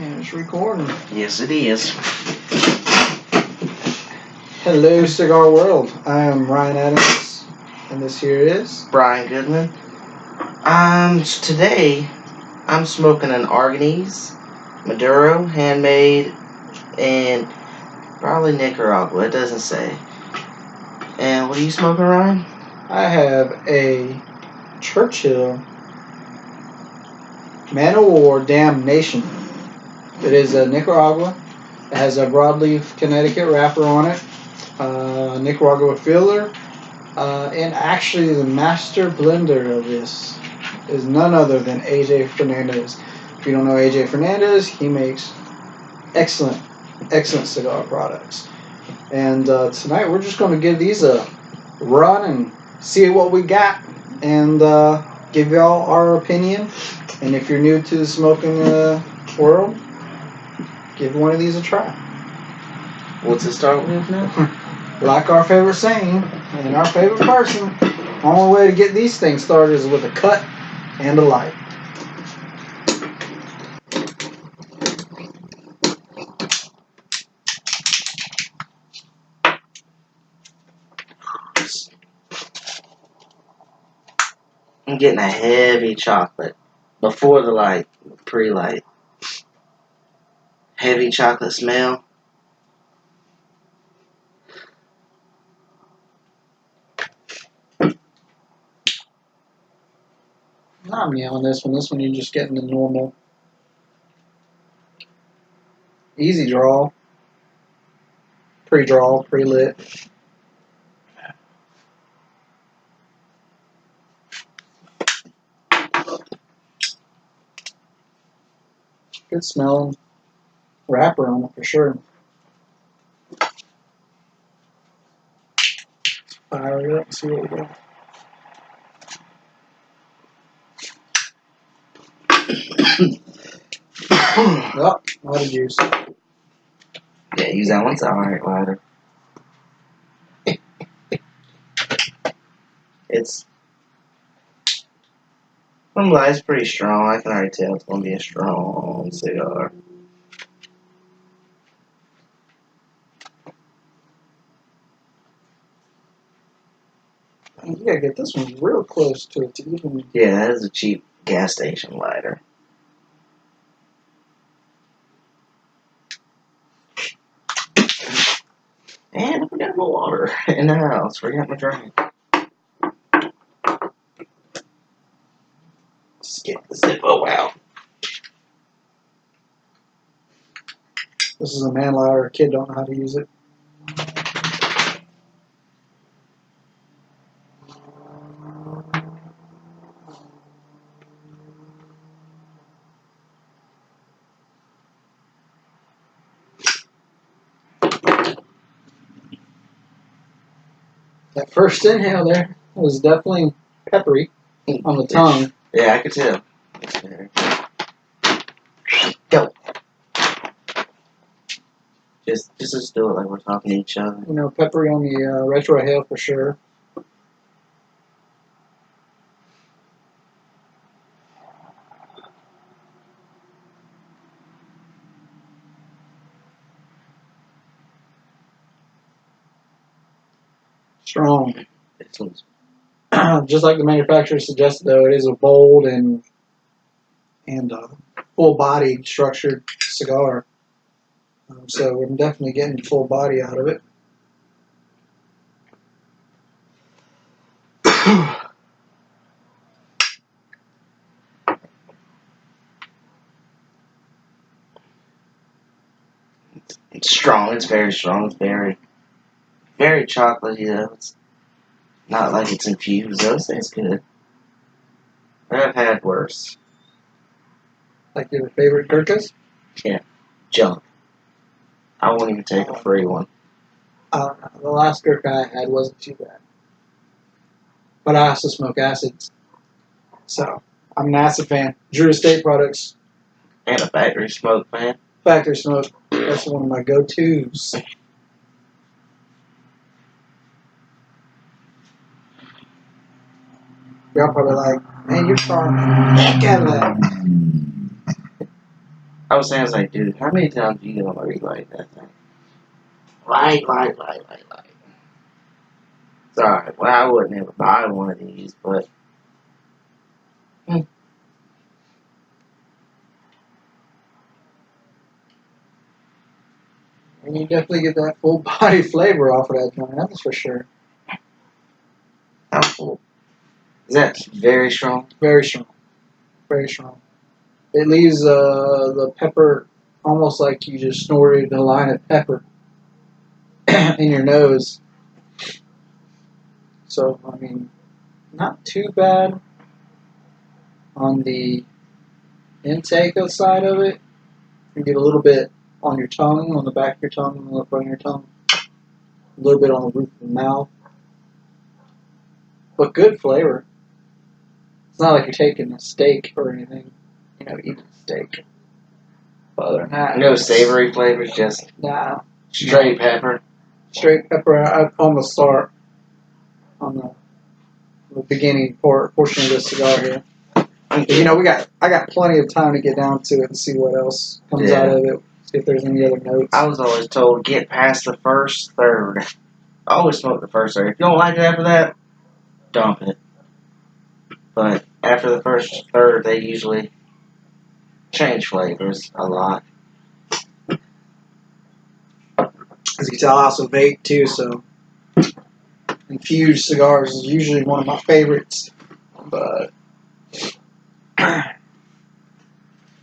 And it's recording. Yes, it is. Hello, Cigar World. I am Ryan Adams, and this here is Brian Goodman. Today, I'm smoking an Arganese, Maduro, handmade in probably Nicaragua. It doesn't say. And what are you smoking, Ryan? I have a Churchill Man of War Damnation. It is a Nicaragua. It has a broadleaf Connecticut wrapper on it, Nicaragua filler, and actually the master blender of this is none other than AJ Fernandez. If you don't know AJ Fernandez, he makes excellent cigar products. And tonight we're just going to give these a run and see what we got, and give y'all our opinion. And if you're new to the smoking world, give one of these a try. What's it start with now? Like our favorite saying and our favorite person, only way to get these things started is with a cut and a light. I'm getting a heavy chocolate before the light, pre-light. Heavy chocolate smell. Not me on this one. This one you're just getting the normal easy draw, pre-draw, pre-lit. Good smelling wrapper on it for sure. Fire it up and see what we got. Oh, a lot of juice. Yeah, use that one. It's alright, lighter. It's some light's pretty strong. I can already tell it's gonna be a strong cigar. You gotta get this one real close to it to even. Yeah, that is a cheap gas station lighter. And I forgot my water in the house. Forgot my drink. Just get the Zippo out. This is a man lighter. A kid don't know how to use it. That first inhale there was definitely peppery on the tongue. Yeah, I could tell. Go. Just do it like we're talking to each other. You know, peppery on the retrohale for sure. Strong. Just like the manufacturer suggested, though, it is a bold and full-bodied structured cigar. So we're definitely getting full body out of it. It's strong. It's very strong. It's very chocolatey though. It's not like it's infused though. It's good. I've had worse. Like your favorite Gurkhas? Yeah, junk. I won't even take a free one. The last Gurkha I had wasn't too bad. But I also smoke acids. So I'm an acid fan. Drew Estate products. And a factory smoke, man. Factory smoke. That's one of my go-tos. Y'all probably like, man, you're trying the heck out of that. I was saying, I was like, dude, how many times do you gonna relight that thing? Light. Sorry, well, I wouldn't ever buy one of these, but And you definitely get that full body flavor off of that joint, that's for sure. how full. Is that very strong? Very strong. Very strong. It leaves the pepper almost like you just snorted a line of pepper in your nose. So, I mean, not too bad on the intake side of it. You get a little bit on your tongue, on the back of your tongue, on the front of your tongue, a little bit on the roof of the mouth. But good flavor. It's not like you're taking a steak or anything, eating a steak. But other than that, No savory flavors, just nah, straight pepper. straight pepper on the start, on the beginning portion of this cigar here. But, I got plenty of time to get down to it and see what else comes out of it. See if there's any other notes. I was always told, get past the first third. I always smoke the first third. If you don't like it after that, dump it. But after the first third, they usually change flavors a lot. As you can tell, I also vape too, so infused cigars is usually one of my favorites. But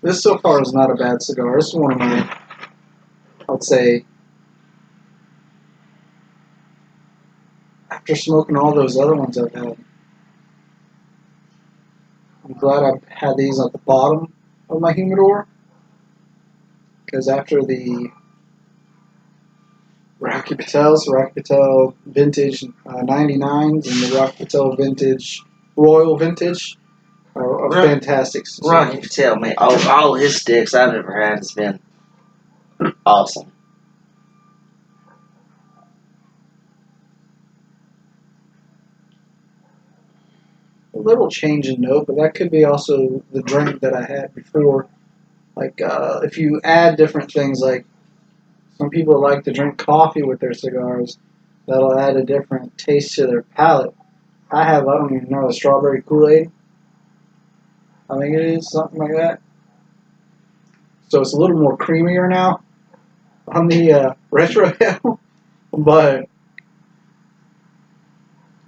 this so far is not a bad cigar. This is one of my, I would say, after smoking all those other ones I've had, I'm glad I've had these at the bottom of my humidor. Because after the Rocky Patel Vintage 99s, and the Rocky Patel Vintage Royal Vintage are fantastic. Rocky Patel, man, all his sticks I've ever had has been awesome. A little change in note, but that could be also the drink that I had before. Like if you add different things, like some people like to drink coffee with their cigars, that'll add a different taste to their palate. I don't even know, a strawberry Kool-Aid. I think it is, something like that. So it's a little more creamier now on the retro hill, but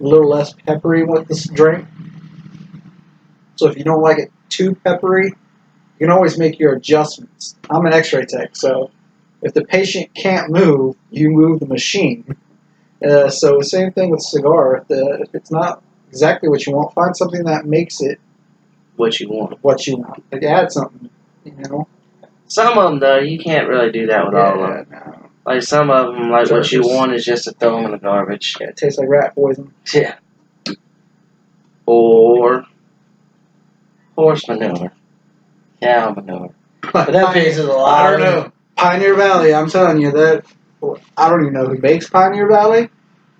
a little less peppery with this drink. So if you don't like it too peppery, you can always make your adjustments. I'm an X-ray tech, so if the patient can't move, you move the machine. So same thing with cigar. If it's not exactly what you want, find something that makes it what you want. Like add something, Some of them, though, you can't really do that with all of them. No. Like, some of them, like, what you want is just to throw them in the garbage. Yeah, it tastes like rat poison. Yeah. Or horse manure. Cow manure. But that pays a lot. I don't know. Pioneer Valley, I'm telling you that. I don't even know who makes Pioneer Valley.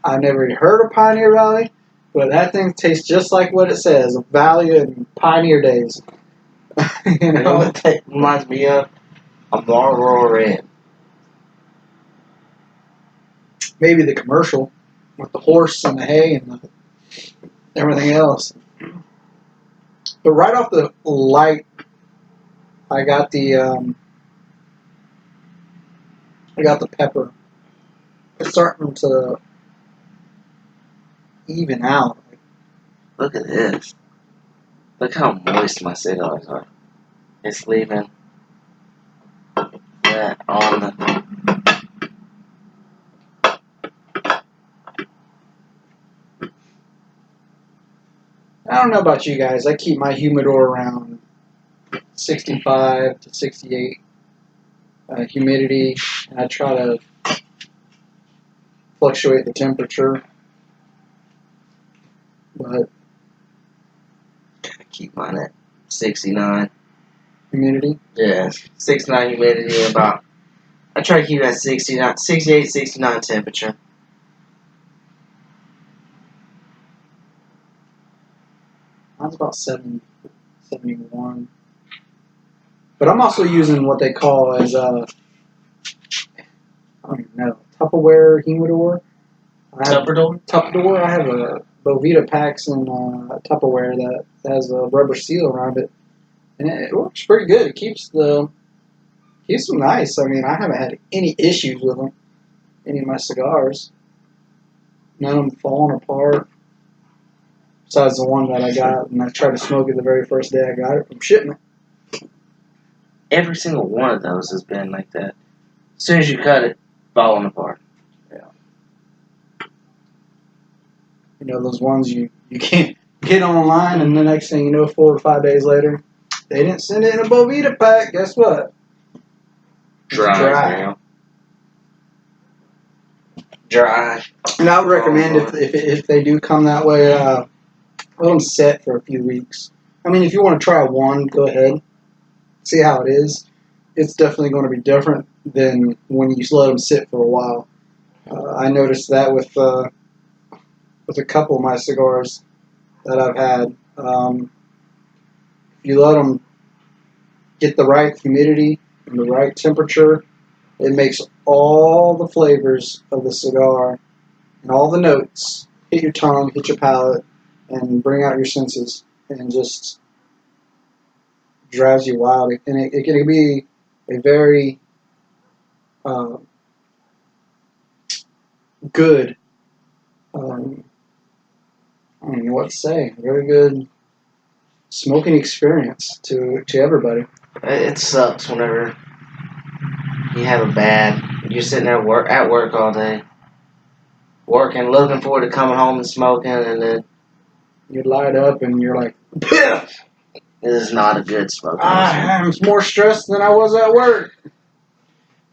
I've never even heard of Pioneer Valley, but that thing tastes just like what it says, Valley and Pioneer Days. You know what that reminds me of? A Marlboro Red. Maybe the commercial with the horse and the hay and everything else. But right off the light, I got the pepper. It's starting to even out. Look at this. Look how moist my cigars are. It's leaving that on the... I don't know about you guys. I keep my humidor around 65 to 68 humidity, and I try to fluctuate the temperature. But I keep mine at 69. Humidity? Yeah, 69 humidity about... I try to keep it at 69, 68, 69 temperature. Mine's about 70, 71. But I'm also using what they call as I don't even know, Tupperware humidor. Tupperware. I have a Bovita packs in Tupperware that has a rubber seal around it, and it works pretty good. It keeps them nice. I mean, I haven't had any issues with them. Any of my cigars, none of them falling apart. Besides the one that I got, and I tried to smoke it the very first day I got it from shipment. Every single one of those has been like that. As soon as you cut it, falling apart. You know, those ones you can't get online, and the next thing you know, 4 or 5 days later, they didn't send it in a Bovita pack. Guess what? It's Dry. Dry. And I would recommend if they do come that way, let them set for a few weeks. I mean, if you want to try one, go ahead, see how it is. It's definitely going to be different than when you let them sit for a while. I noticed that with a couple of my cigars that I've had. If you let them get the right humidity and the right temperature, it makes all the flavors of the cigar and all the notes hit your tongue, hit your palate, and bring out your senses, and just drives you wild. And it can be a very good, I don't know what to say, very good smoking experience to everybody. It sucks whenever you have a bad. You're sitting there at work all day, working, looking forward to coming home and smoking, and then You light up and you're like, Piff! it is not a good smoke. I'm more stressed than I was at work.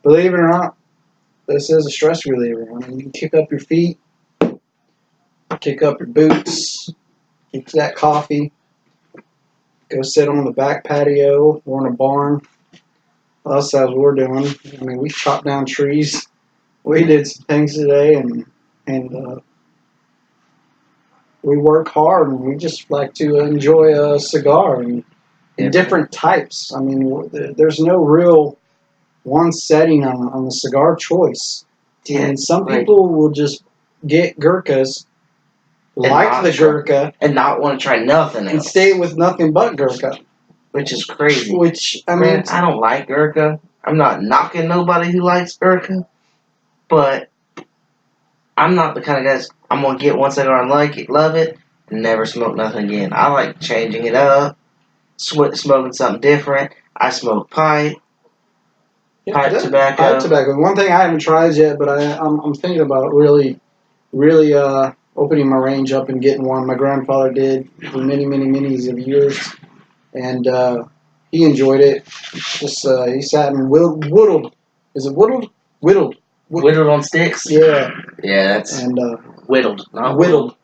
Believe it or not, this is a stress reliever. I mean, you can kick up your feet, kick up your boots, get that coffee, go sit on the back patio or in a barn. Well, that's what we're doing. I mean, we chopped down trees. We did some things today, and we work hard, and we just like to enjoy a cigar and different types. I mean, there's no real one setting on the cigar choice. And some people will just get Gurkhas, like the Gurkha, and not want to try nothing else. And stay with nothing but Gurkha. Which is crazy. Which, I mean, I don't like Gurkha. I'm not knocking nobody who likes Gurkha, but I'm not the kind of guy I'm going to get one cigar and like it, love it, and never smoke nothing again. I like changing it up, smoking something different. I smoke pipe tobacco. Pipe tobacco. One thing I haven't tried yet, but I'm thinking about really opening my range up and getting one. My grandfather did for many of years, and he enjoyed it. Just he sat and whittled. Is it whittled? Whittled. Whittled on sticks? Yeah. Yeah, that's whittled, not whittled.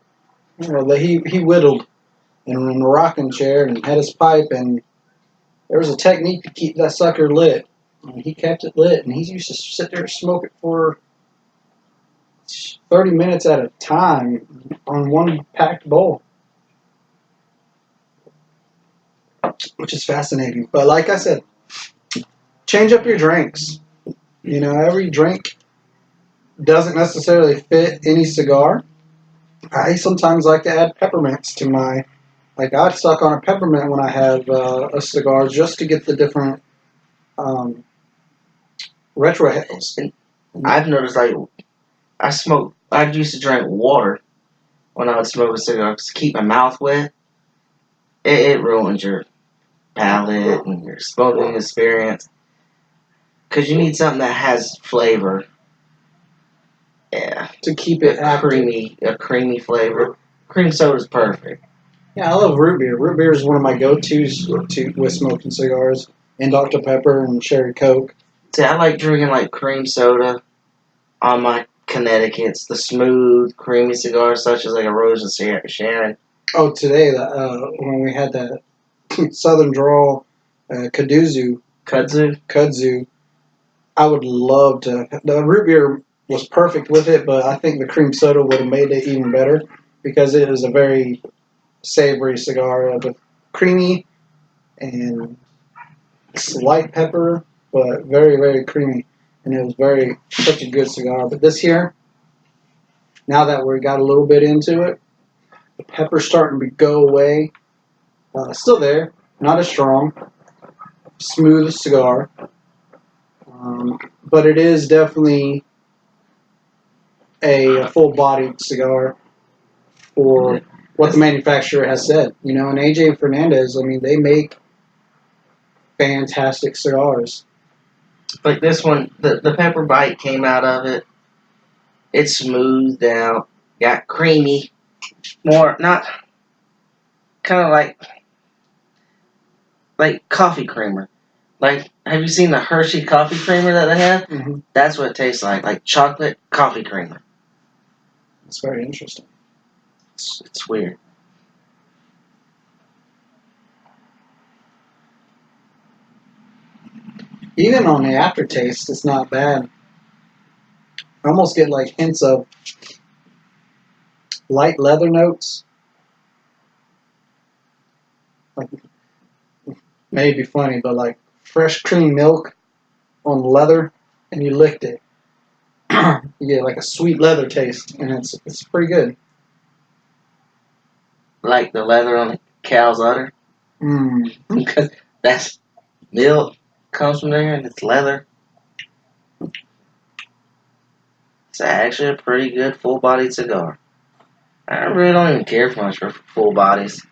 Well, he whittled in a rocking chair and had his pipe, and there was a technique to keep that sucker lit. And he kept it lit, and he used to sit there and smoke it for 30 minutes at a time on one packed bowl, which is fascinating. But like I said, change up your drinks. You know, every drink doesn't necessarily fit any cigar. I sometimes like to add peppermints to my, like I suck on a peppermint when I have a cigar just to get the different retrohales. I've noticed, like, I used to drink water when I would smoke a cigar to keep my mouth wet. It ruins your palate and your smoking experience. Because you need something that has flavor. Yeah. To keep it a creamy flavor. Cream soda's perfect. Yeah, I love root beer. Root beer is one of my go-tos with smoking cigars, and Dr. Pepper and Cherry Coke. See, I like drinking like cream soda on my Connecticut's, the smooth, creamy cigars such as like a Rose and Sharon. Oh, today when we had that Southern Drawl kudzu, I would love to. The root beer was perfect with it, but I think the cream soda would have made it even better because it is a very savory cigar, but creamy and nice light pepper, but very, very creamy. And it was such a good cigar. But this here, now that we got a little bit into it, the pepper's starting to go away. Still there, not as strong, smooth cigar. But it is definitely a full-bodied cigar for what the manufacturer has said. You know, and AJ Fernandez, I mean, they make fantastic cigars. Like this one, the pepper bite came out of it. It's smoothed out, got creamy, more not kind of like coffee creamer. Like, have you seen the Hershey coffee creamer that they have? Mm-hmm. That's what it tastes like chocolate coffee creamer. It's very interesting. It's weird. Even on the aftertaste, it's not bad. I almost get like hints of light leather notes. Like, maybe funny, but like fresh cream milk on leather, and you licked it. You get like a sweet leather taste, and it's pretty good. Like the leather on a cow's udder. Because that's milk comes from there and it's leather. It's actually a pretty good full-bodied cigar. I really don't even care for much for full bodies.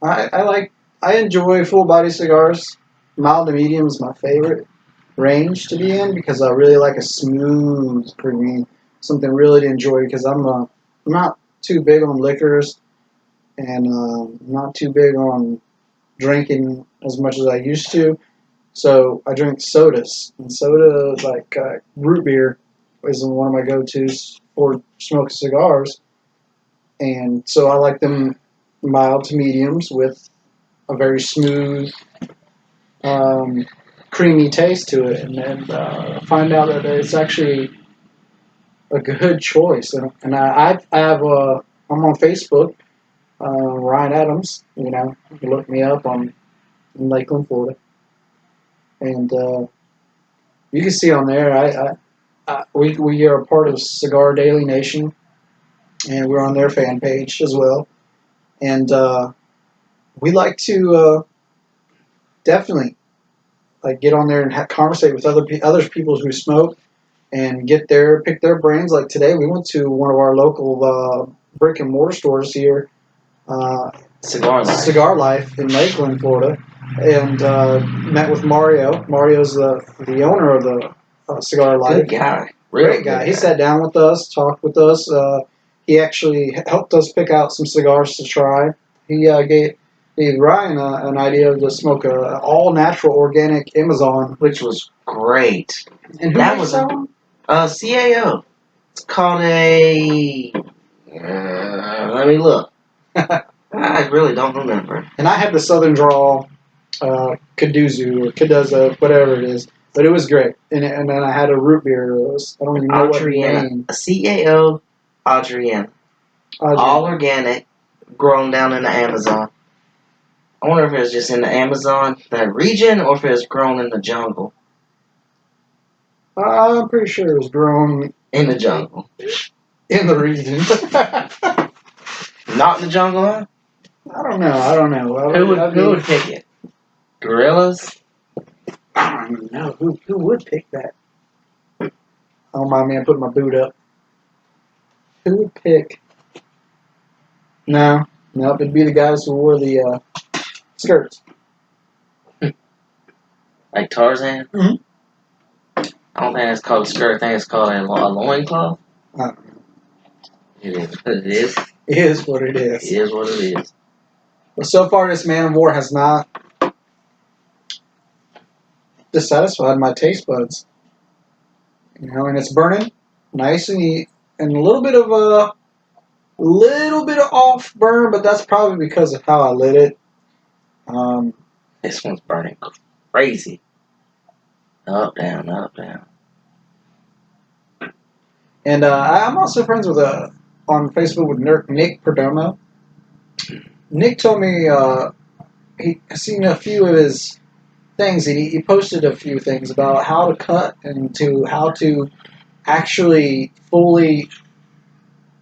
I enjoy full body cigars. Mild to medium is my favorite range to be in because I really like a smooth premium, something really to enjoy because I'm not too big on liquors and not too big on drinking as much as I used to. So I drink sodas, and soda like root beer is one of my go-tos for smoking cigars, and so I like them mild to mediums with a very smooth, creamy taste to it, and then find out that it's actually a good choice. And I have I'm on Facebook, Ryan Adams. You know, you can look me up in Lakeland, Florida, and you can see on there. We are a part of Cigar Daily Nation, and we're on their fan page as well. And we like to definitely like get on there and conversate with other people who smoke and pick their brains. Like today, we went to one of our local brick and mortar stores here, Cigar Life in Lakeland, Florida, and met with Mario. Mario's the owner of the Cigar Life. Good guy. Great guy. He sat down with us, talked with us. He actually helped us pick out some cigars to try. He gave Ryan an idea to smoke a all natural organic Amazon, which was great. And who that was CAO. It's called a. Let me look. I really don't remember. And I had the Southern Drawl, Kaduzu or Kaduza, whatever it is. But it was great. And then I had a root beer. I don't even know what name. A CAO Adriana. All organic, grown down in the Amazon. I wonder if it was just in the Amazon, that region, or if it was grown in the jungle. I'm pretty sure it was grown in the jungle. In the region. Not in the jungle, huh? I don't know. Who would pick it? Gorillas? I don't even know. Who would pick that? I don't mind me. I put my boot up. Who would pick? No, it'd be the guys who wore the skirts. Like Tarzan? Mm-hmm. I don't think it's called a skirt. I think it's called a loincloth. I don't know. It is what it is. It is what it is. It is what it is. But so far, this Man of War has not dissatisfied my taste buds. You know, and it's burning nice and a little bit of off burn, but that's probably because of how I lit it. This one's burning crazy. Up, down, up, down. And I'm also friends with on Facebook with Nick Perdomo. Nick told me he seen a few of his things. He posted a few things about how to cut and how to actually fully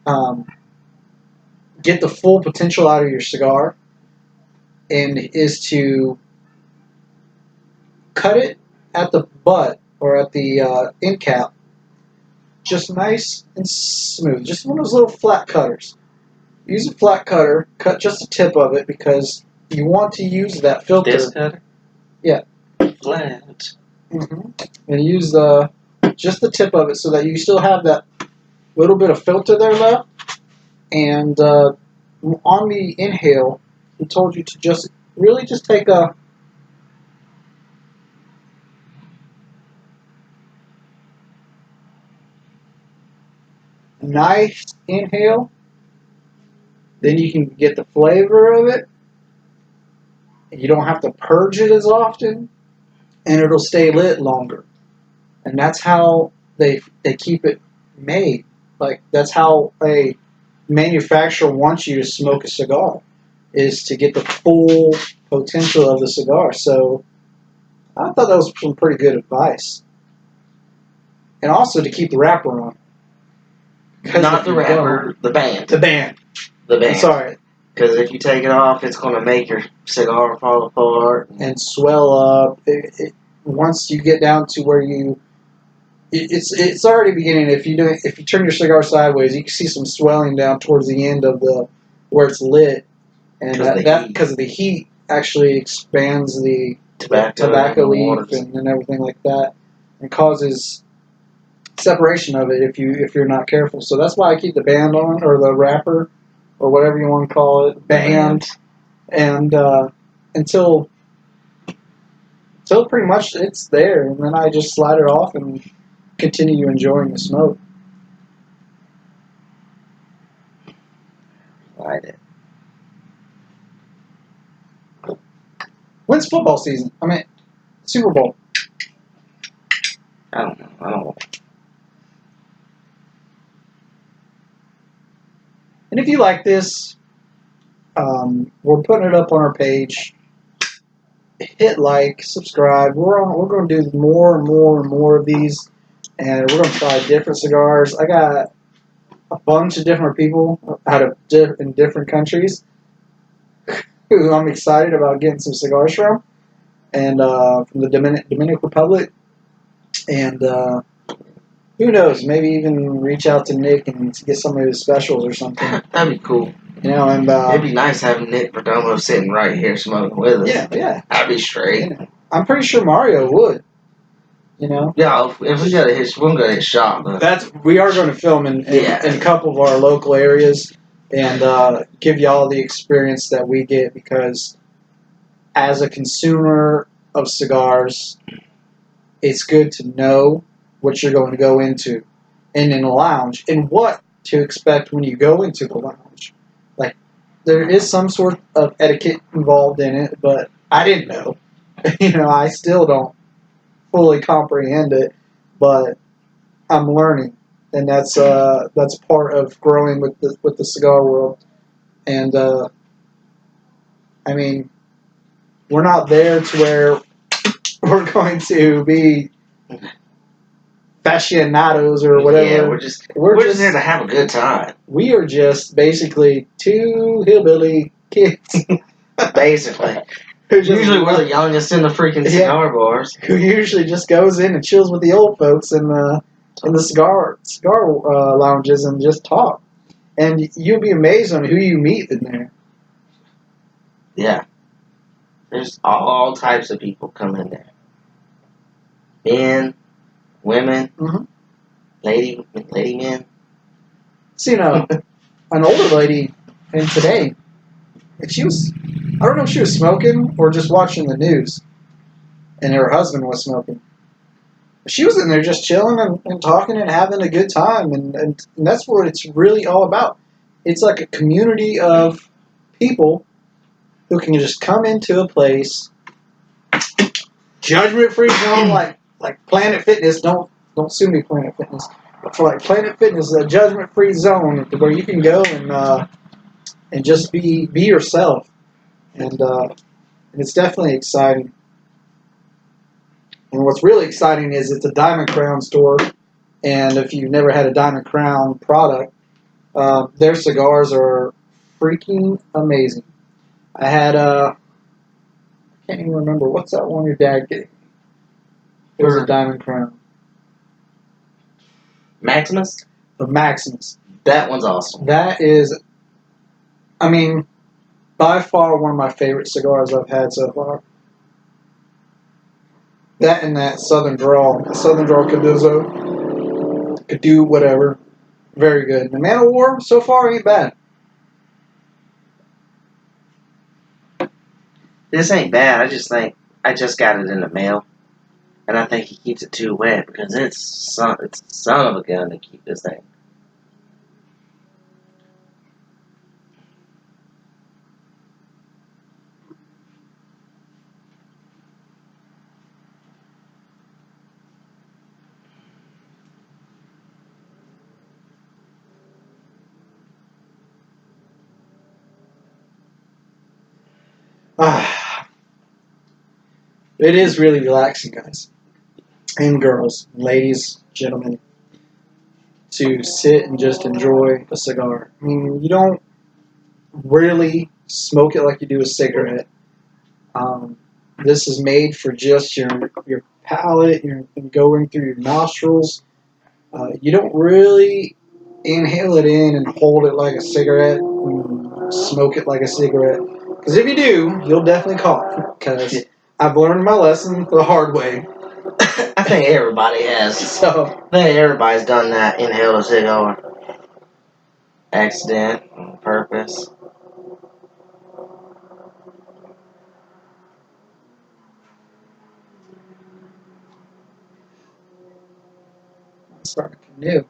um, get the full potential out of your cigar, and is to cut it at the butt or at the end cap, just nice and smooth. Just one of those little flat cutters. Use a flat cutter, cut just the tip of it because you want to use that filter. This cutter? Yeah. Flat. Mm-hmm. And use just the tip of it so that you still have that little bit of filter there left. And on the inhale, he told you to just really just take a nice inhale. Then you can get the flavor of it. You don't have to purge it as often, and it'll stay lit longer. And that's how they keep it made. Like that's how a manufacturer wants you to smoke a cigar, is to get the full potential of the cigar. So I thought that was some pretty good advice. And also to keep the wrapper on. Not the wrapper, the band. The band. The band. Sorry. Because if you take it off, it's going to make your cigar fall apart. And swell up. Once you get down to where it's already beginning. If you turn your cigar sideways, you can see some swelling down towards the end of where it's lit, and that because of the heat actually expands the tobacco leaf and everything like that, and causes separation of it if you're not careful. So that's why I keep the band on, or the wrapper, or whatever you want to call it, band, and until pretty much it's there, and then I just slide it off and continue enjoying the smoke. Light it. When's football season? I mean, Super Bowl. I don't know. And if you like this, we're putting it up on our page. Hit like, subscribe. We're going to do more and more and more of these, and we're going to try different cigars. I got a bunch of different people out of in different countries who I'm excited about getting some cigars from, and from the Dominican Republic, and who knows, maybe even reach out to Nick and get some of his specials or something. That'd be cool. You know, and it'd be nice having Nick Perdomo sitting right here smoking with us. Yeah. That'd be straight. You know, I'm pretty sure Mario would. You know. Yeah, if we got to hit, we're gonna hit shot. But we are going to film in a couple of our local areas and give y'all the experience that we get, because as a consumer of cigars, it's good to know what you're going to go into, and in a lounge, and what to expect when you go into the lounge. Like, there is some sort of etiquette involved in it, but I didn't know. You know, I still don't fully comprehend it, but I'm learning, and that's part of growing with the cigar world. And I mean, we're not there to where we're going to be aficionados or whatever. Yeah, we're just there to have a good time. We are just basically two hillbilly kids. Basically. Usually we're the youngest in the freaking cigar bars. Who usually just goes in and chills with the old folks in the cigar lounges and just talk. And you'll be amazed on who you meet in there. Yeah. There's all types of people come in there. Men, women, lady men. See, an older lady in today, and she was, I don't know if she was smoking or just watching the news, and her husband was smoking. She was in there just chilling and talking and having a good time, and that's what it's really all about. It's like a community of people who can just come into a place, judgment-free zone, like Planet Fitness. Don't sue me, Planet Fitness. But for like Planet Fitness, a judgment-free zone where you can go and just be yourself, and it's definitely exciting. And what's really exciting is it's a Diamond Crown store, and if you've never had a Diamond Crown product, their cigars are freaking amazing. I had I can't even remember what's that one your dad gave me. It was a Diamond Crown. Maximus? The Maximus. That one's awesome. That is, I mean, by far one of my favorite cigars I've had so far. That and that Southern Draw. The Southern Draw Cardozo could do whatever. Very good. The Man of War so far ain't bad. This ain't bad. I just think I just got it in the mail, and I think he keeps it too wet because it's a son of a gun to keep this thing. It is really relaxing, guys. And girls, ladies, gentlemen, to sit and just enjoy a cigar. I mean, you don't really smoke it like you do a cigarette. This is made for just your palate, your going through your nostrils. You don't really inhale it in and hold it like a cigarette and smoke it like a cigarette. Because if you do, you'll definitely cough. Because I've learned my lesson the hard way. I think everybody has. So I think everybody's done that. Inhaled a cigar. Accident, on purpose. I'm starting to canoe.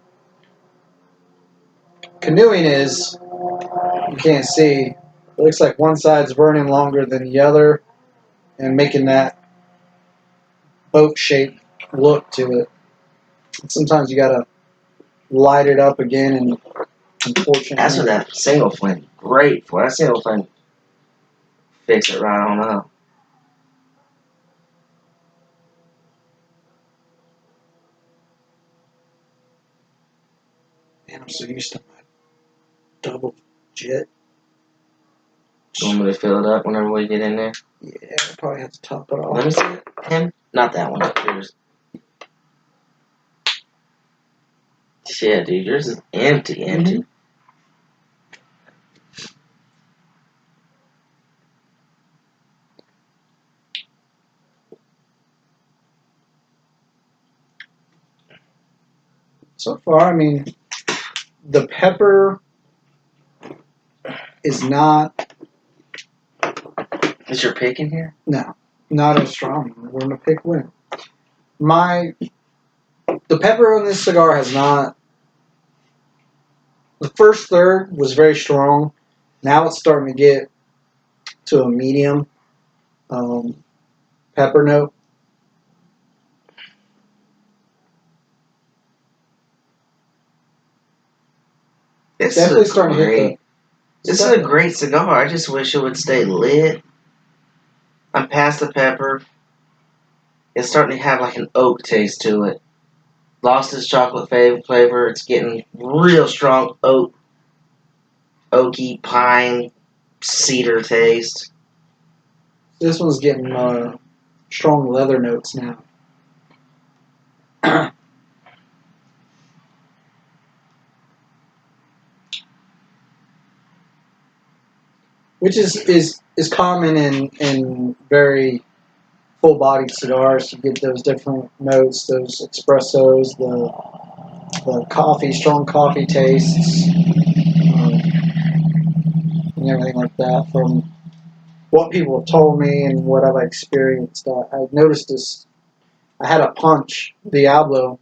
Canoeing is, you can't see, it looks like one side's burning longer than the other and making that boat shape look to it. And sometimes you gotta light it up again, and unfortunately, That's what that single flame great for. That single flame fix it right on up. man, I'm so used to my double jet. You want me to fill it up whenever we get in there? Yeah, I probably have to top it Let me off. see it. Him? Not that one. Yours. Shit, dude, yours is empty. Mhm. So far, I mean, the pepper is not, Is your pick in here? no, not as strong. We're gonna pick win. The pepper on this cigar has not. The first third was very strong. Now it's starting to get to a medium pepper note. This Definitely is starting to hit great. the. This is a great cigar. I just wish it would stay lit. I'm past the pepper. It's starting to have like an oak taste to it. Lost its chocolate flavor. It's getting real strong oaky pine cedar taste. This one's getting strong leather notes now. Which is common in very full bodied cigars. You get those different notes, those espressos, the coffee, strong coffee tastes, and everything like that. From what people have told me and what I've experienced, I've noticed this. I had a punch, Diablo,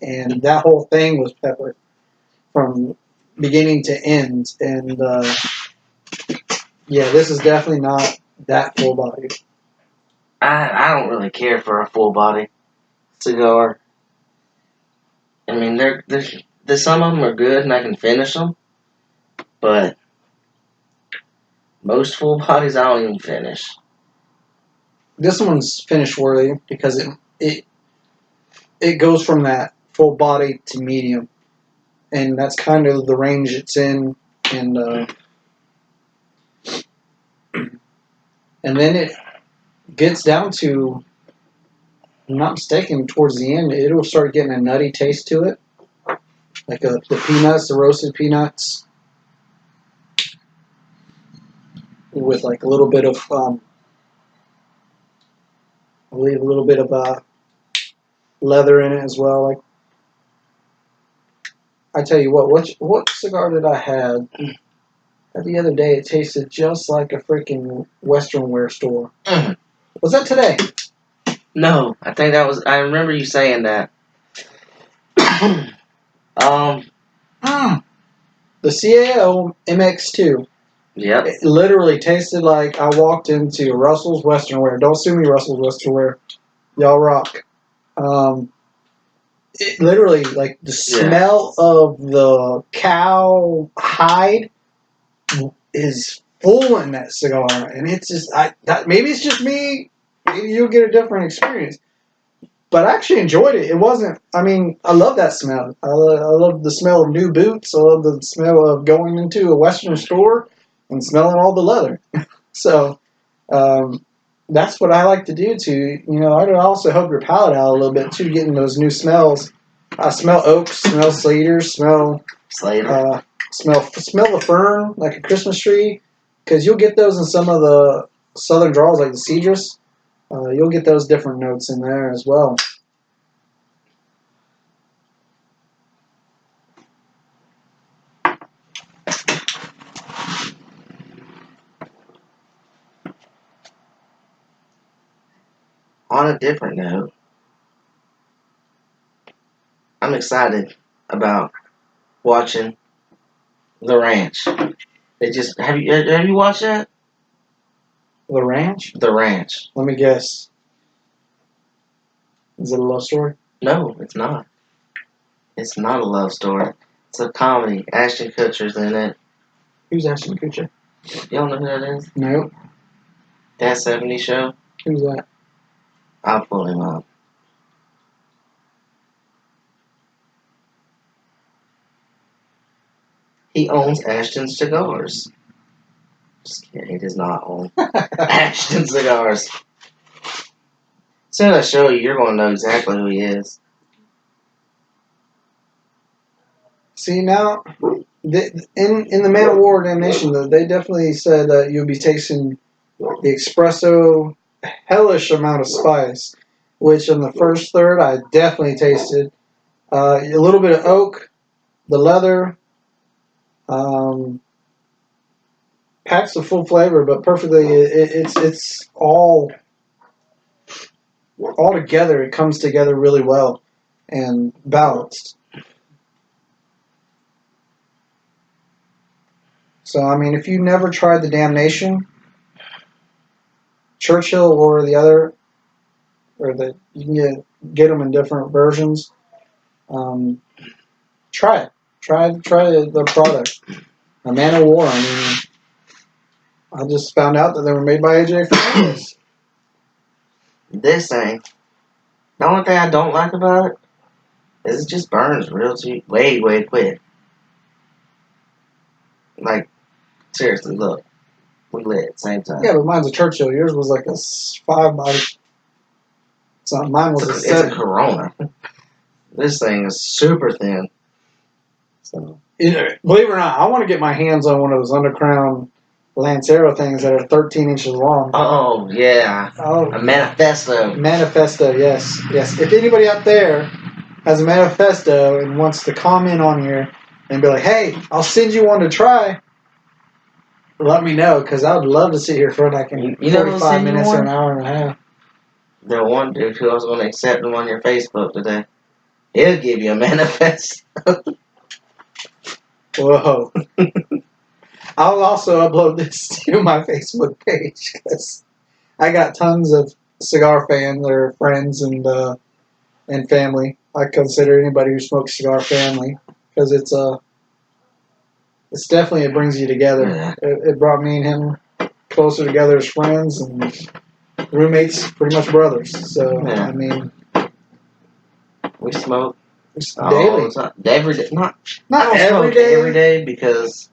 and that whole thing was pepper from beginning to end. And yeah, this is definitely not that full bodied. I don't really care for a full body cigar. I mean, there's some of them are good and I can finish them, but most full bodies I don't even finish. This one's finish worthy because it goes from that full body to medium, and that's kind of the range it's in, and then it gets down to, if I'm not mistaken, towards the end, it'll start getting a nutty taste to it, like the peanuts, the roasted peanuts, with like a little bit of, I believe a little bit of leather in it as well. Like, I tell you what cigar did I have the other day? It tasted just like a freaking Western wear store. Was that today? No, I think that was. I remember you saying that. The CAO MX2. Yep. It literally tasted like I walked into Russell's Western Wear. Don't sue me, Russell's Western Wear. Y'all rock. It literally, like, the smell of the cow hide is full in that cigar, and it's just maybe it's just me. Maybe you'll get a different experience. But I actually enjoyed it. It wasn't. I mean, I love that smell. I love the smell of new boots. I love the smell of going into a Western store and smelling all the leather. So that's what I like to do. I'd also help your palate out a little bit too, getting those new smells. I smell oak, smell cedar, smell the fern like a Christmas tree, because you'll get those in some of the southern draws like the cedrus. You'll get those different notes in there as well. On a different note, I'm excited about watching The Ranch. Have you watched that? The Ranch? The Ranch. Let me guess. Is it a love story? No, it's not. It's not a love story. It's a comedy. Ashton Kutcher's in it. Who's Ashton Kutcher? You don't know who that is? Nope. That 70s show? Who's that? I'll pull him up. He owns Ashton Cigars. Just kidding, he does not own Ashton Cigars. As soon as I show you, you're going to know exactly who he is. See, now, in the Man of War Damnation, they definitely said that you'll be tasting the espresso hellish amount of spice, which in the first third I definitely tasted. A little bit of oak, the leather, packs the full flavor, but perfectly. It's all together. It comes together really well and balanced. So I mean, if you never tried the Damnation, Churchill or the other, you can get them in different versions. Try it. Try the product. A Man of War. I mean, I just found out that they were made by AJ Fernandez. This thing, the only thing I don't like about it is it just burns real cheap, way quick. Like, seriously, look, we lit at the same time. Yeah, but mine's a Churchill. Yours was like a 5 by. So mine was a 7. It's a Corona. This thing is super thin. So, believe it or not, I want to get my hands on one of those Undercrown Lancero things that are 13 inches long. oh yeah, a Manifesto. Manifesto, yes. If anybody out there has a Manifesto and wants to comment on here and be like, "Hey, I'll send you one to try," let me know, because I would love to sit here for like 45 minutes or an hour and a half. The one dude who I was going to accept him on your Facebook today, he'll give you a Manifesto. Whoa. I'll also upload this to my Facebook page, because I got tons of cigar fans or friends and family. I consider anybody who smokes cigar family, because it's definitely, it brings you together. Yeah. It brought me and him closer together as friends and roommates, pretty much brothers. So Yeah. I mean, We smoke It's all daily. the time. Every day. Not Not I don't every smoke day, every day because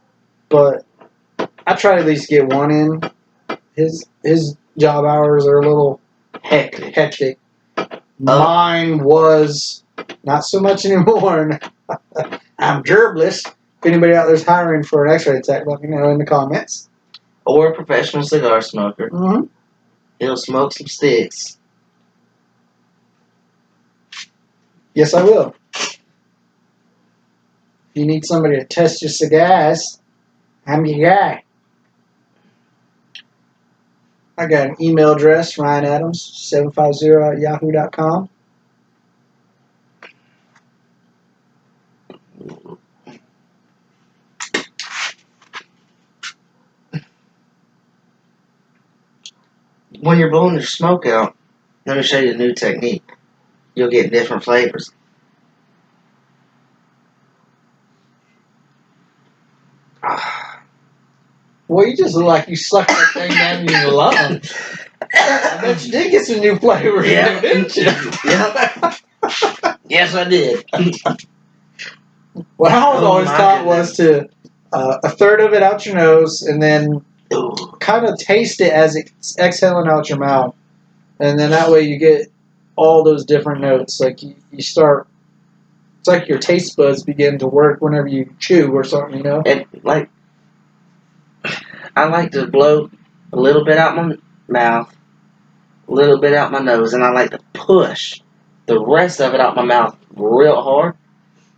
but I try to at least get one in. His job hours are a little hectic. Mine was not so much anymore. I'm gerbless. If anybody out there's hiring for an X-ray tech, let me know in the comments. or a professional cigar smoker. Mm-hmm. He'll smoke some sticks. Yes, I will. If you need somebody to test your cigars, I'm your guy. I got an email address, ryanadams750 @yahoo.com. When you're blowing your smoke out, let me show you a new technique. You'll get different flavors. Well, you just look like you sucked that thing down in your lungs. I bet you did get some new flavors in there, didn't you? Yeah. Yes, I did. What I was always taught was to a third of it out your nose and then kind of taste it as it's exhaling out your mouth. And then that way you get all those different notes. Like you start, it's like your taste buds begin to work whenever you chew or something, you know? And like, I like to blow a little bit out my mouth, a little bit out my nose, and I like to push the rest of it out my mouth real hard.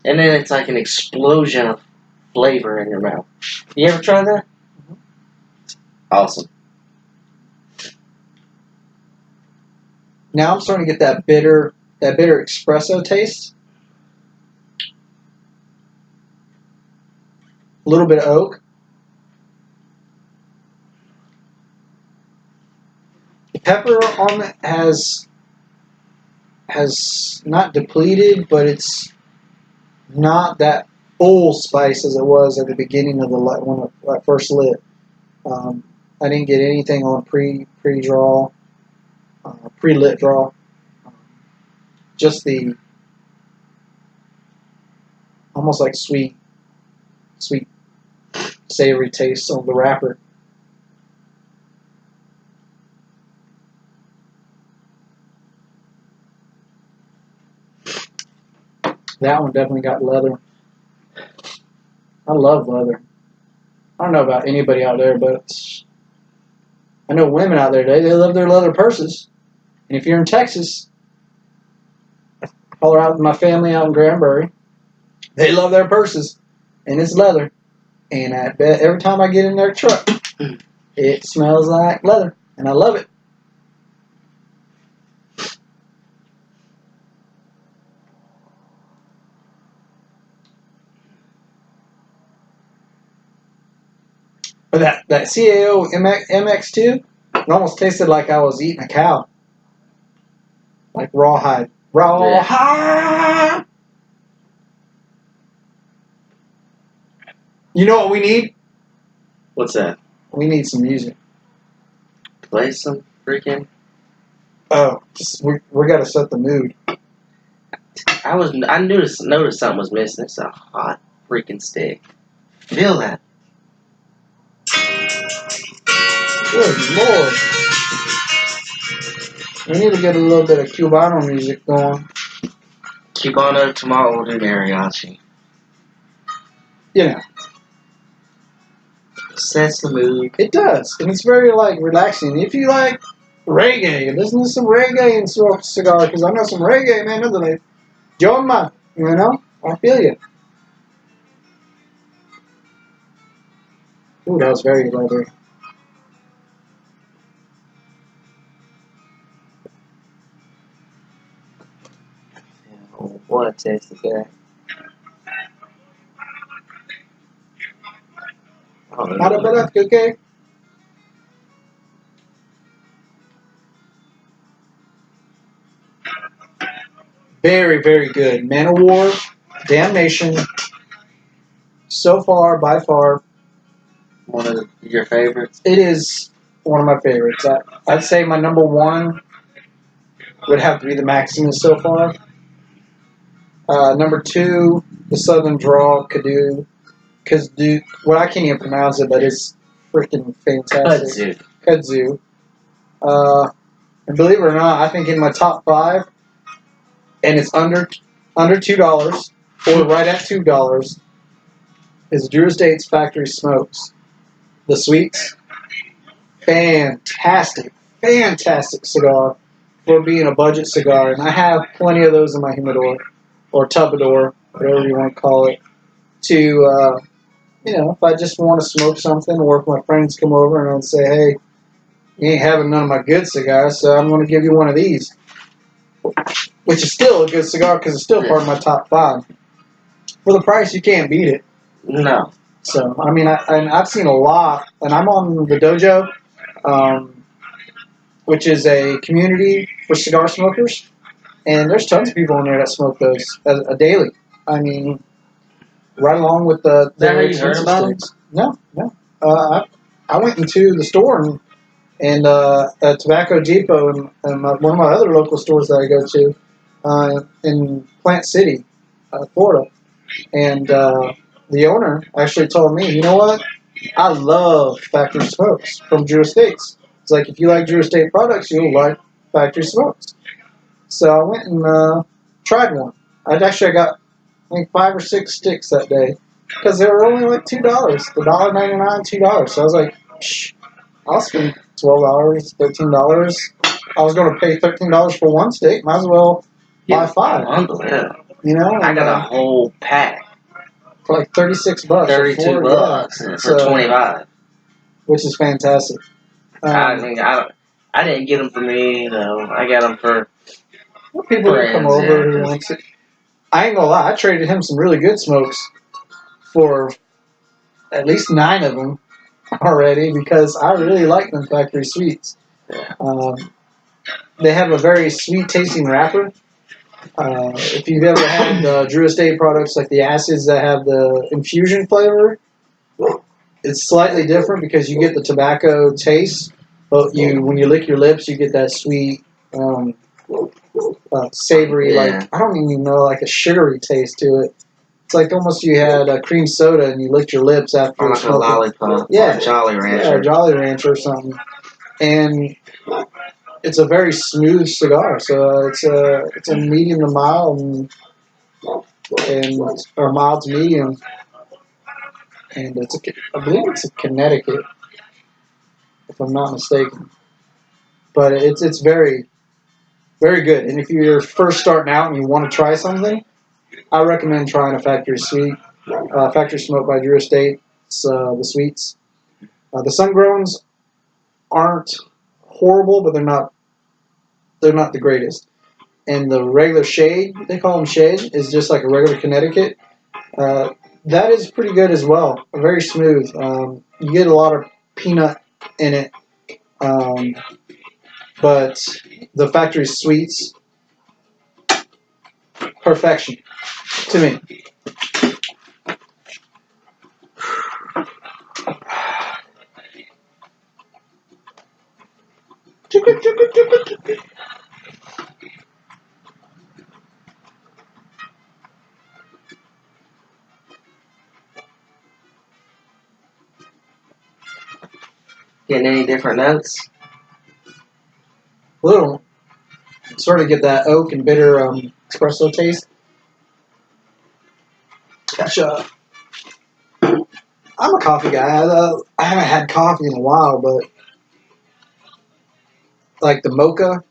And then it's like an explosion of flavor in your mouth. You ever try that? Awesome. Now I'm starting to get that bitter espresso taste. A little bit of oak. The pepper on it has not depleted, but it's not that full spice as it was at the beginning of the when I first lit. I didn't get anything on pre-draw, pre-lit draw. Just the almost like sweet, savory taste on the wrapper. That one definitely got leather. I love leather. I don't know about anybody out there, but I know women out there today, they love their leather purses. And if you're in Texas, holler out with my family out in Granbury, they love their purses. And it's leather. And I bet every time I get in their truck, it smells like leather. And I love it. But that CAO MX2, it almost tasted like I was eating a cow. Like rawhide. Rawhide! You know what we need? What's that? We need some music. Play some freaking. Oh, we got to set the mood. I noticed something was missing. It's a hot freaking stick. Feel that. Good Lord. We need to get a little bit of Cubano music going. Cubano tomorrow will do mariachi. You know. Sets the mood. It does. And it's very, like, relaxing. If you like reggae, listen to some reggae and smoke a cigar, because I know some reggae, man, they're like, Joma, you know? I feel you. Ooh, that was very leathery. What a taste of that. Okay? Very, very good. Man of War, Damnation. So far, by far, One of your favorites? it is one of my favorites. I'd say my number one would have to be the Maximus so far. Number 2, the Southern Draw Kadu. What I can't even pronounce it, but it's freaking fantastic. Kudzu. And believe it or not, I think in my top 5, and it's under $2 or right at $2, is Drew Estate's Factory Smokes. The sweets, fantastic cigar for being a budget cigar, and I have plenty of those in my humidor or tubador, whatever you want to call it. To if I just want to smoke something, or if my friends come over and I'd say, hey, you ain't having none of my good cigars, so I'm going to give you one of these, which is still a good cigar because it's still part of my top 5. For the price, you can't beat it. No. So, I mean, I've seen a lot, and I'm on the Dojo, which is a community for cigar smokers, and there's tons of people in there that smoke those a daily. I mean, right along with the Have you heard about them? No. I went into the store and at Tobacco Depot and one of my other local stores that I go to in Plant City, Florida, and the owner actually told me, you know what? I love Factory Smokes from Drew Estates. It's like, if you like Drew Estate products, you'll like Factory Smokes. So I went and tried one. I got, I think, 5 or 6 sticks that day because they were only like $2, $1.99, $2. So I was like, shh, I'll spend $12, $13. I was going to pay $13 for one stick. Might as well buy 5. Unbelievable. You know, I got a whole pack for like $36. $32 for 25. Which is fantastic. I mean, I didn't get them for me, I got them for people who come over who wants it. I ain't gonna lie, I traded him some really good smokes for at least 9 of them already because I really like them Factory Sweets. Yeah. They have a very sweet tasting wrapper. If you've ever had Drew Estate products like the acids that have the infusion flavor, it's slightly different because you get the tobacco taste, but when you lick your lips, you get that sweet, savory, like, I don't even know, like a sugary taste to it. It's like almost you had a cream soda and you licked your lips after like a lollipop. Yeah, Jolly Rancher. Yeah, Jolly Rancher or something. And it's a very smooth cigar, so it's a medium to mild or mild to medium, and I believe it's a Connecticut, if I'm not mistaken. But it's very, very good. And if you're first starting out and you want to try something, I recommend trying a Factory Smoke by Drew Estate. It's the sweets. The Sungrowns aren't horrible, but they're not the greatest. And the regular shade, they call them shade, is just like a regular Connecticut. That is pretty good as well. Very smooth. You get a lot of peanut in it. But the Factory Sweets, perfection to me. Getting any different notes? Little. Sort of get that oak and bitter espresso taste. Gotcha. I'm a coffee guy. I haven't had coffee in a while, but like the mocha,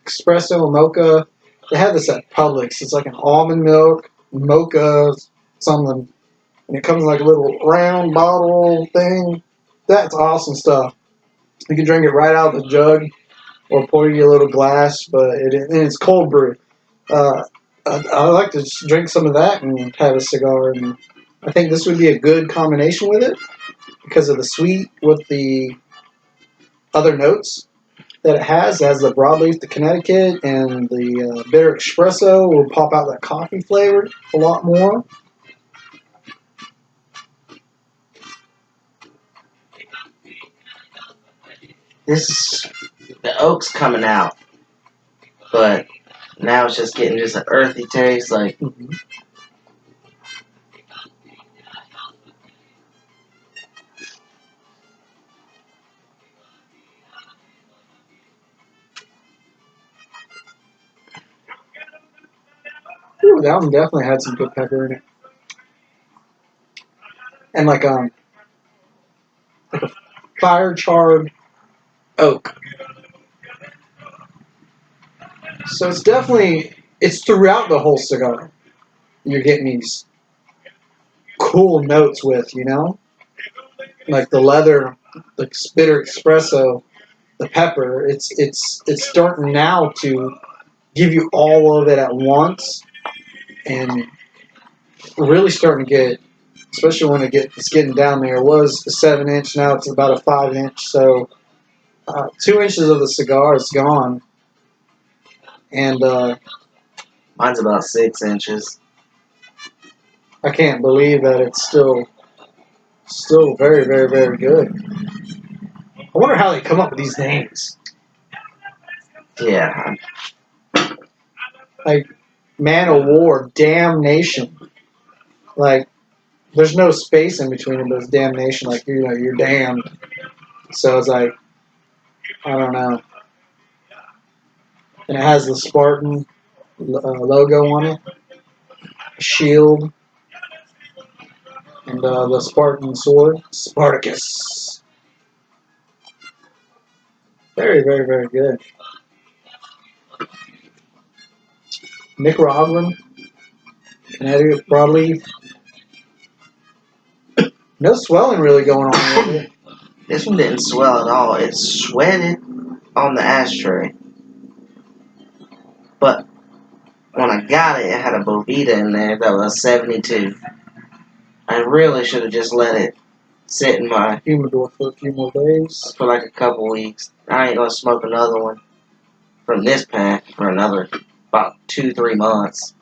espresso mocha, they have this at Publix. It's like an almond milk mocha something, and it comes in like a little round bottle thing. That's awesome stuff. You can drink it right out of the jug or pour you a little glass, but and it's cold brew. I like to just drink some of that and have a cigar, and I think this would be a good combination with it because of the sweet with the other notes that it has. It has the broadleaf, the Connecticut, and the bitter espresso will pop out that coffee flavor a lot more. The oak's coming out, but Now it's just getting just an earthy taste. Like, Mhm. Ooh, that one definitely had some good pepper in it, and like a fire charred oak. So it's throughout the whole cigar. You're getting these cool notes with, like the leather, the spitter espresso, the pepper. It's starting now to give you all of it at once, and really starting to get, especially when it's getting down there. It was a 7 inch, now it's about a 5 inch. So 2 inches of the cigar is gone, and mine's about 6 inches. I can't believe that it's still very, very, very good. I wonder how they come up with these names. Yeah. Like Man of War, Damnation. Like there's no space in between them, but it's damnation. Like you're damned. So it's like I don't know. And it has the Spartan logo on it, shield, and the Spartan sword, Spartacus. Very, very, very good. Nicaraguan, Connecticut broadleaf. No swelling really going on with it. This one didn't swell at all. It sweated on the ashtray. But when I got it, it had a Bovita in there that was 72. I really should have just let it sit in my Humidor for a few more days. for like a couple weeks. I ain't gonna smoke another one from this pack for another about 2-3 months.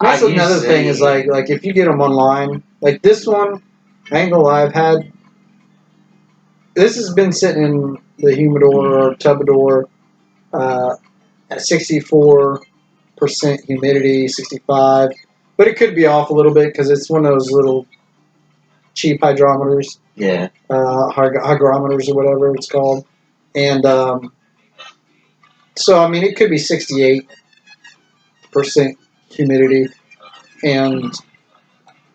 That's another thing is like if you get them online, like this one, I ain't gonna lie, this has been sitting in the humidor or tubador at 64% humidity, 65, but it could be off a little bit because it's one of those little cheap hydrometers, Yeah. hygrometers or whatever it's called, and so I mean it could be 68% humidity, and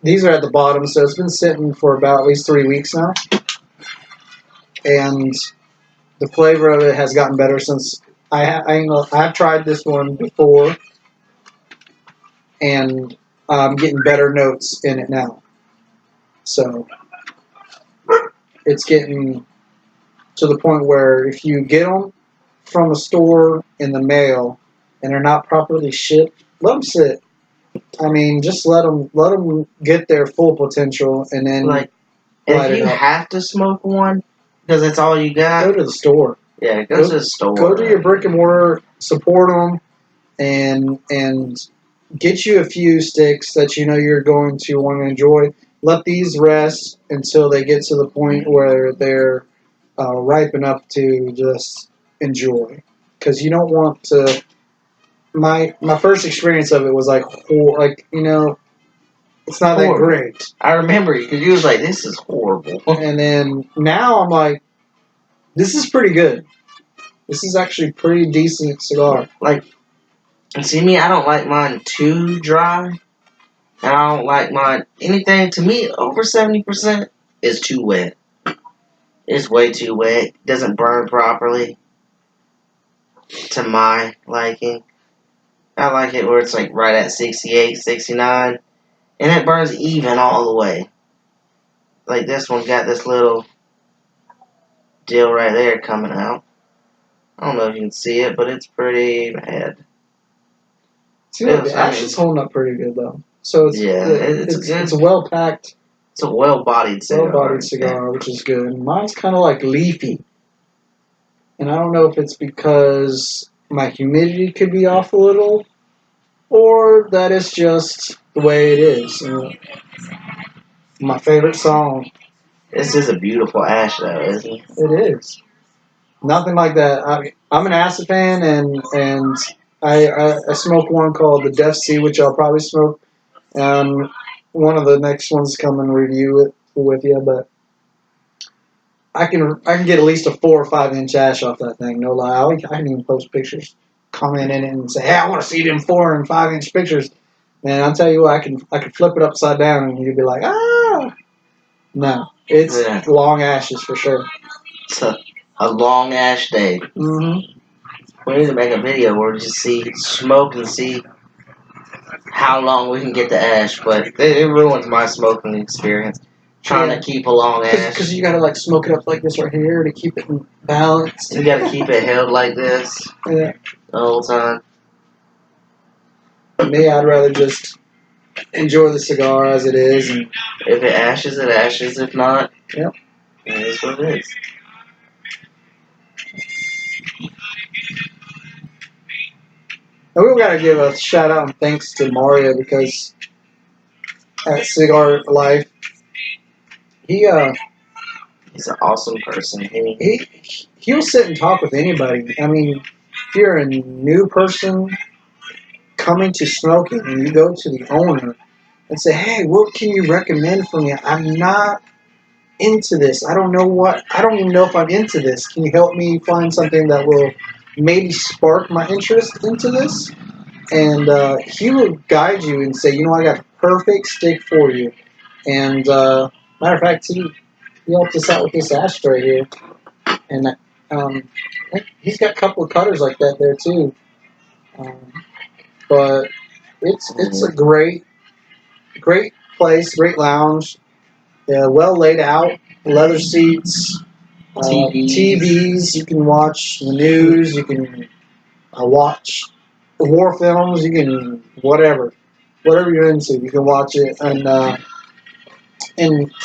these are at the bottom, so it's been sitting for about at least 3 weeks now, and the flavor of it has gotten better since I've tried this one before, and I'm getting better notes in it now. So it's getting to the point where if you get them from a store in the mail and they're not properly shipped, let them sit. I mean, just let them get their full potential, and then Like, light if it you up. have to smoke one because it's all you Go got, to the store. yeah, go to the store. Go to your brick and mortar, support them, and get you a few sticks that you know you're going to want to enjoy. Let these rest until they get to the point where they're ripe enough to just enjoy. Because you don't want to. My first experience of it was it's not that Horrible. great. I remember you because you was like, "This is horrible." And then now I'm like, this is pretty good. This is actually pretty decent cigar. Like, see me, I don't like mine too dry, and I don't like mine anything. To me, over 70% is too wet. It's way too wet. Doesn't burn properly to my liking. I like it where it's like right at 68, 69, and it burns even all the way. Like this one got this little deal right there coming out. I don't know if you can see it, but it's pretty bad. See, look, the ash is holding up pretty good though. So it's a well packed, it's a well-bodied cigar, which is good. Mine's kind of like leafy, and I don't know if it's because my humidity could be off a little, or that it's just the way it is. My favorite song. This is a beautiful ash, though, isn't it? It is nothing like that. I'm an acid fan, and I smoke one called the Death Sea, which I'll probably smoke. One of the next ones come and review it with you, but I can get at least a 4 or 5 inch ash off that thing. No lie, I can even post pictures, comment in it, and say, hey, I want to see them 4 and 5 inch pictures. And I'll tell you what, I can flip it upside down, and you'd be like, ah, no, it's long ashes for sure. It's a long ash day. Mm-hmm. We need to make a video where we just smoke and see how long we can get the ash, but it ruins my smoking experience. Trying to keep a long ash. Because you gotta like smoke it up like this right here to keep it balanced. You gotta keep it held like this the whole time. Me, I'd rather just enjoy the cigar as it is, and if it ashes, it ashes. If not, yep, it is what it is. And we've got to give a shout out and thanks to Mario because at Cigar Life, he's an awesome person. He'll sit and talk with anybody. I mean, if you're a new person coming to smoking and you go to the owner and say, hey, what can you recommend for me? I'm not into this. I don't even know if I'm into this. Can you help me find something that will maybe spark my interest into this? And he will guide you and say, I got the perfect stick for you. And matter of fact, he helped us out with this ashtray here. And he's got a couple of cutters like that there too. But it's a great place, great lounge. Yeah, well laid out, leather seats, TVs. You can watch the news. You can watch war films. You can whatever you're into. You can watch it, and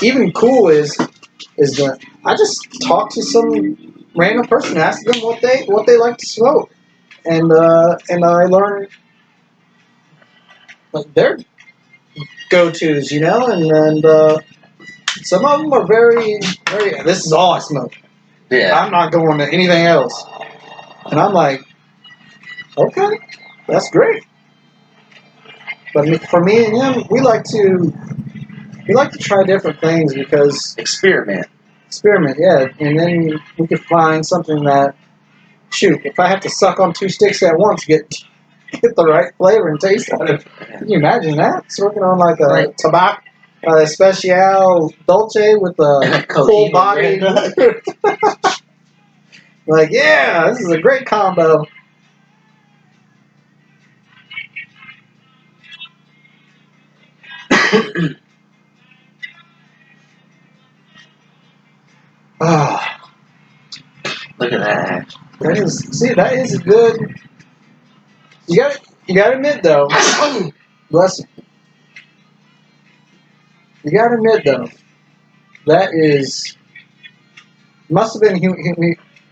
even cool is that I just talk to some random person, ask them what they like to smoke, and I learn like their go-tos, and some of them are very, very. This is all I smoke. Yeah. I'm not going to anything else. And I'm like, okay, that's great. But for me and him, we like to try different things because experiment, yeah. And then we could find something that, shoot, if I have to suck on 2 sticks at once, get the right flavor and taste out of it. Can you imagine that? Smoking on like a tobacco. Special Dolce with a full body. Like, yeah, this is a great combo. Look at that. That is a good. You gotta admit though. Bless you. You gotta admit though, that is must have been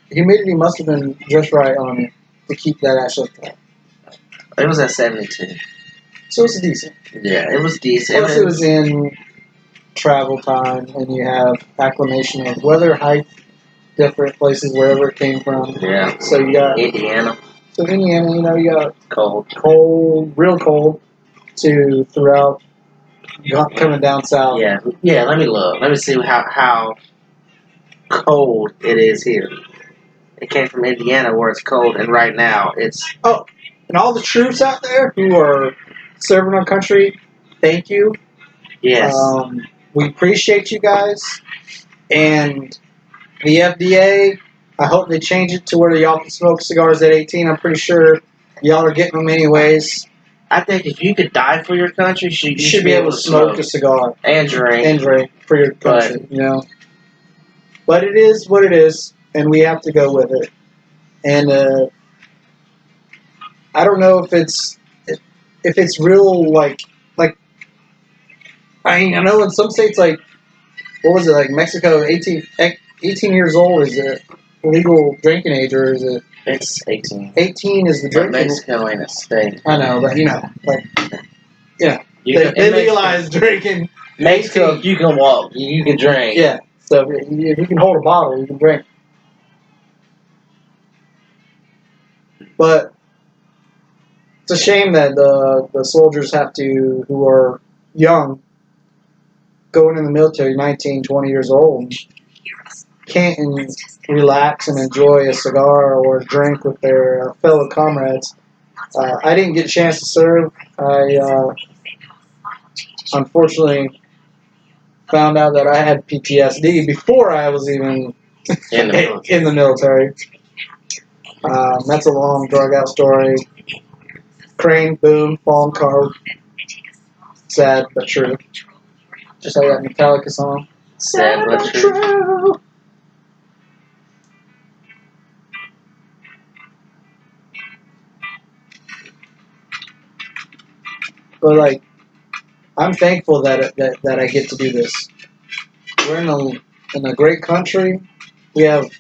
humidity must have been just right on it to keep that ash up there. It was at 72. So it's decent. Yeah, it was decent. Plus it was in travel time, and you have acclimation of weather, height, different places wherever it came from. Yeah. So you got Indiana. So Indiana, you got cold, real cold, to throughout coming down south. Yeah. Let me look. Let me see how cold it is here. It came from Indiana where it's cold, and right now it's. Oh, and all the troops out there who are serving our country, thank you. Yes. We appreciate you guys, and the FDA. I hope they change it to where y'all can smoke cigars at 18. I'm pretty sure y'all are getting them anyways. I think if you could die for your country, you should be able to smoke a cigar and drink for your country. But it is what it is, and we have to go with it. And I don't know if it's real like I know in some states like what was it like Mexico 18 years old is it legal drinking age or is it? It's 18. 18 is the drinking. But Mexico ain't a state. I know, but they legalized drinking. Mexico, you can walk, you can drink. Yeah, so if you can hold a bottle, you can drink. But It's a shame that the soldiers have to, who are young, going in the military, 19, 20 years old, can't relax and enjoy a cigar or a drink with their fellow comrades. I didn't get a chance to serve. I unfortunately found out that I had PTSD before I was even in the military. That's a long, drug out story. Crane, boom, fallen car. Sad but true. Just like that Metallica song. Sad but true. But like, I'm thankful that I get to do this. We're in a great country. We have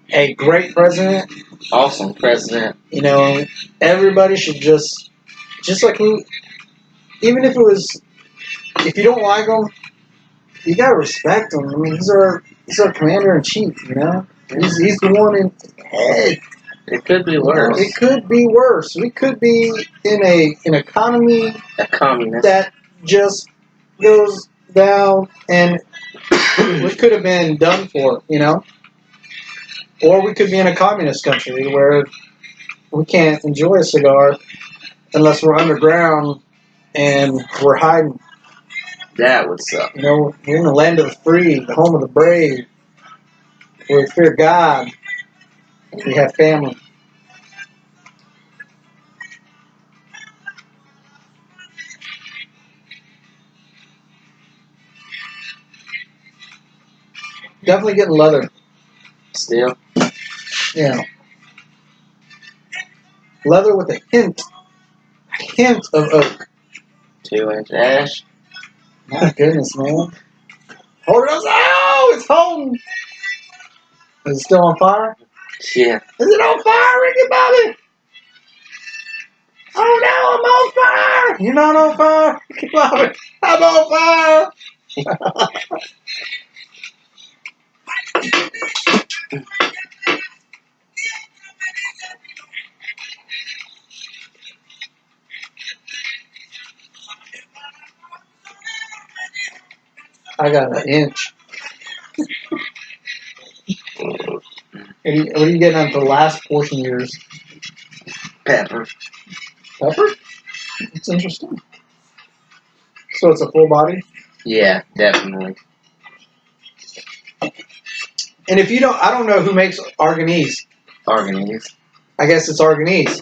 a great president. Awesome president. You know, everybody should just like who, even if it was, if you don't like them, you gotta respect him. I mean, he's our commander in chief. You know, he's the one in head. It could be worse. It could be worse. We could be in an economy that just goes down, and we could have been done for. You know, or we could be in a communist country where we can't enjoy a cigar unless we're underground and we're hiding. That would suck. You know, we're in the land of the free, the home of the brave, where we fear God, and we have family. Definitely getting leather. Still? Yeah. Leather with a hint of oak. 2-inch ash. My goodness, man. Hold it up. Oh, it's holding. Is it still on fire? Yeah. Is it on fire, Ricky Bobby? Oh no, I'm on fire! You're not on fire, Ricky Bobby. I'm on fire! I got an inch. What are you getting on the last portion of yours? Pepper. Pepper? It's interesting. So it's a full body? Yeah, definitely. And if you don't, I don't know who makes Arganese. Arganese. I guess it's Arganese.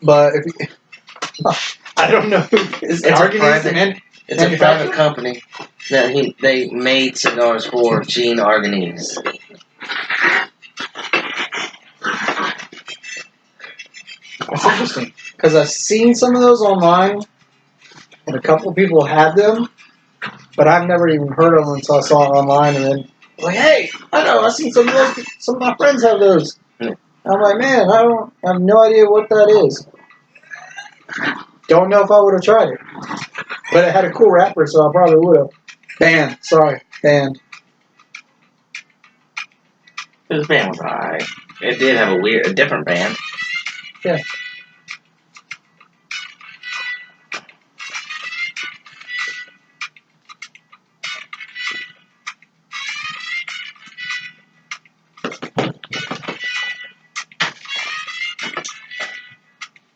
But if you, I don't know who is Arganese. It's a private company that they made cigars for Gene Arganese. That's interesting. Because I've seen some of those online, and a couple of people had them, but I've never even heard of them until I saw it online, and then like, hey, I know, I've seen some of those. Some of my friends have those. Yeah. I'm like, man, I have no idea what that is. Don't know if I would have tried it, but it had a cool wrapper, so I probably would have. Banned. Sorry, banned. This band was alright. It did have a different band. Yeah.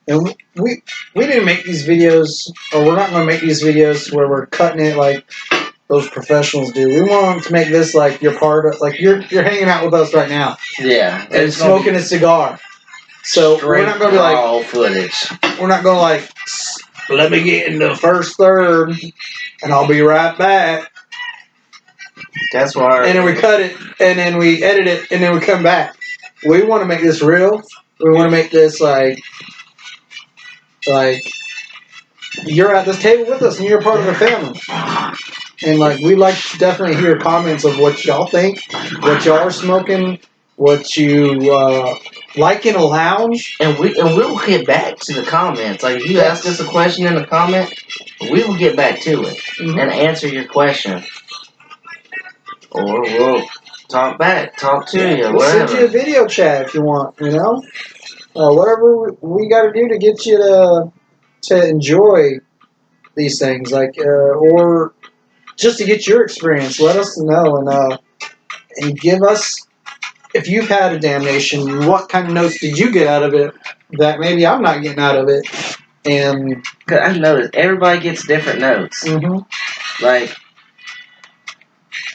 And we didn't make these videos, or we're not going to make these videos where we're cutting it like those professionals do. We want to make this like you're part of, like you're hanging out with us right now. Yeah. And smoking a cigar. So we're not going to be like footage. We're not going to like, let me get in the first third, and I'll be right back. That's why. And then we cut it, and then we edit it, and then we come back. We want to make this real. We want to make this like you're at this table with us and you're part of the family. And like we like to definitely hear comments of what y'all think, what y'all are smoking, what you like in a lounge. And we'll get back to the comments. Like if you ask us a question in the comment, we will get back to it and answer your question. Or we'll talk to you. We'll send you a video chat if you want, you know? Whatever we got to do to get you to enjoy these things, like or just to get your experience, let us know and give us if you've had a damnation. What kind of notes did you get out of it that maybe I'm not getting out of it? And Cause I've noticed everybody gets different notes. Like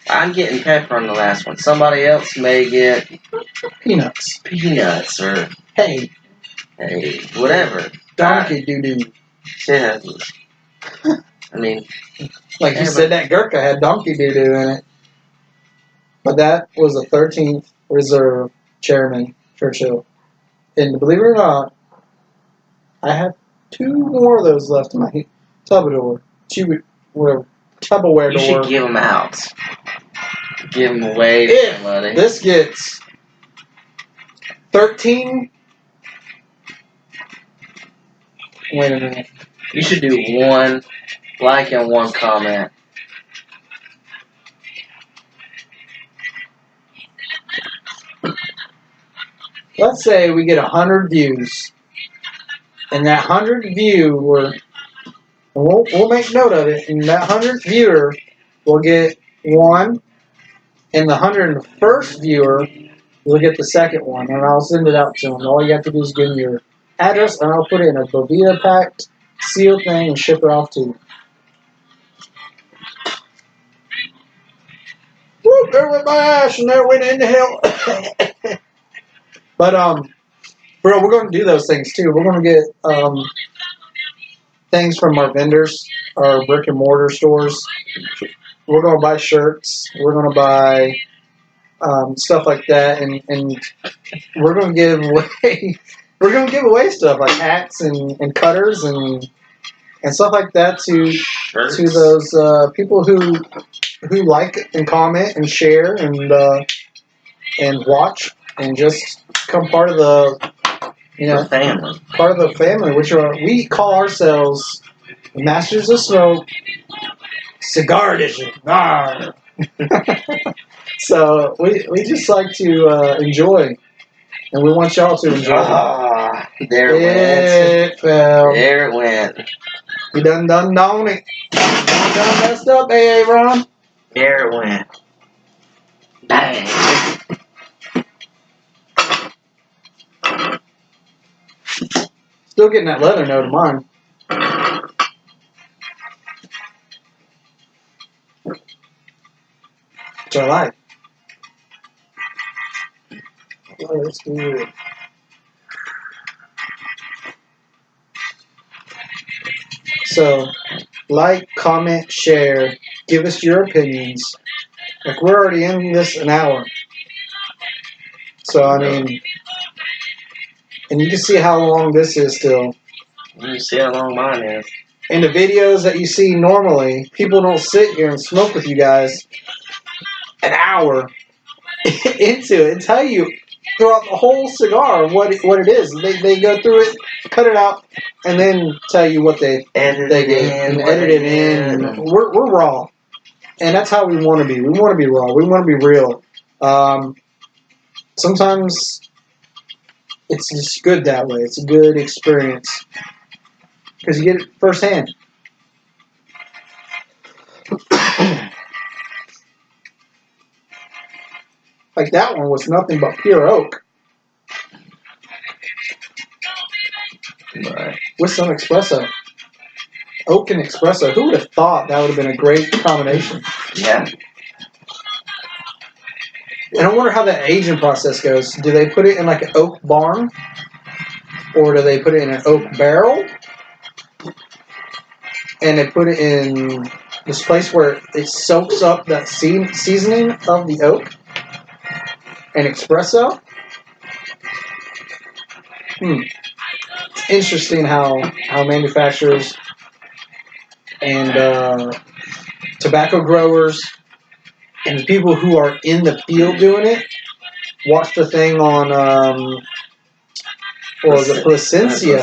I'm getting pepper on the last one. Somebody else may get peanuts or hey, whatever. donkey doo doo. Yeah. I mean, like you said, that Gurkha had donkey doo doo in it. But that was the 13th Reserve Chairman Churchill. And believe it or not, I have 2 more of those left in my Tupperware. Tupperware door. You should give them out. Give them away to somebody. This gets 13. Wait a minute. You should do 1 like and 1 comment. Let's say we get 100 views. And that 100 viewer, we'll make note of it, and that 100th viewer will get 1, and the 101st viewer will get the second one, and I'll send it out to them. All you have to do is give me your address, and I'll put it in a Bovita packed seal thing and ship it off to you. Whoop, there went my ash, and there went into hell. But, bro, we're going to do those things, too. We're going to get things from our vendors, our brick and mortar stores. We're going to buy shirts. We're going to buy stuff like that, and we're going to give away. We're going to give away stuff like hats and cutters and stuff like that to those people who like and comment and share and watch and just become part of the family. Part of the family, which we call ourselves Masters of Smoke Cigar Edition. So we just like to enjoy, and we want y'all to enjoy. There it went. Fell. There it went. You done on it. Done messed up, AA Ron. There it went. Dang. Still getting that leather note of mine. Which I like. Oh, let's do it. So, like, comment, share, give us your opinions. Like, we're already in this an hour. So, I mean, and you can see how long this is still. You can see how long mine is. In the videos that you see normally, people don't sit here and smoke with you guys an hour into it and tell you throughout the whole cigar what it is. They go through it, cut it out, and then tell you what they did and edit it in. We're raw, and that's how we want to be. We want to be raw. We want to be real. Sometimes it's just good that way. It's a good experience because you get it firsthand. Like that one was nothing but pure oak. Right. With some espresso. Oak and espresso. Who would have thought that would have been a great combination? Yeah. And I wonder how that aging process goes. Do they put it in like an oak barn? Or do they put it in an oak barrel? And they put it in this place where it soaks up that seasoning of the oak and espresso? It's interesting how manufacturers and tobacco growers and the people who are in the field doing it watch the thing on Placencia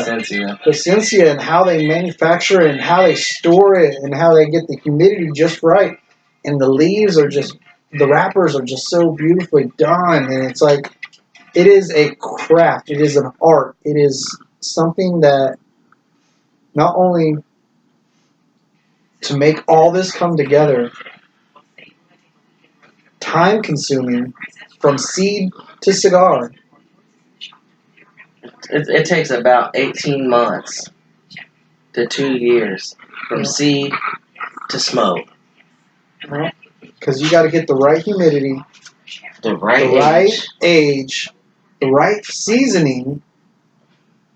and how they manufacture it and how they store it and how they get the humidity just right. And the leaves are just, the wrappers are just so beautifully done. And it's like, it is a craft. It is an art. It is something that not only to make all this come together, time consuming from seed to cigar. It takes about 18 months to 2 years from seed to smoke. Because you got to get the right humidity, The right age, the right seasoning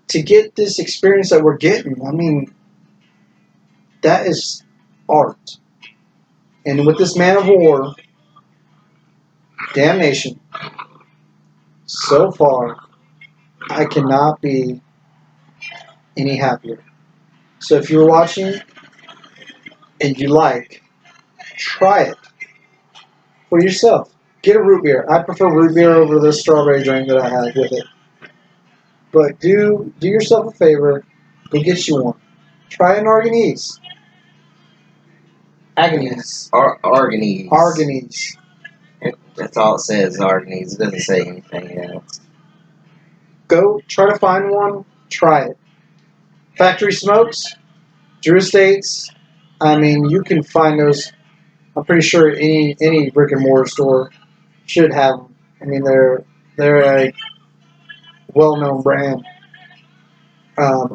to get this experience that we're getting. I mean, that is art. And with this Man of War, Damnation, so far, I cannot be any happier. So if you're watching and you like, try it for yourself. Get a root beer. I prefer root beer over the strawberry drink that I had with it. But do yourself a favor. Go get you one. Try an Arganese. Arganese. Arganese. Arganese. That's all it says, Arganese. It doesn't say anything else. Go try to find one. Try it. Factory smokes, Drew Estates. I mean, you can find those. I'm pretty sure any brick and mortar store should have them. I mean, they're a well-known brand.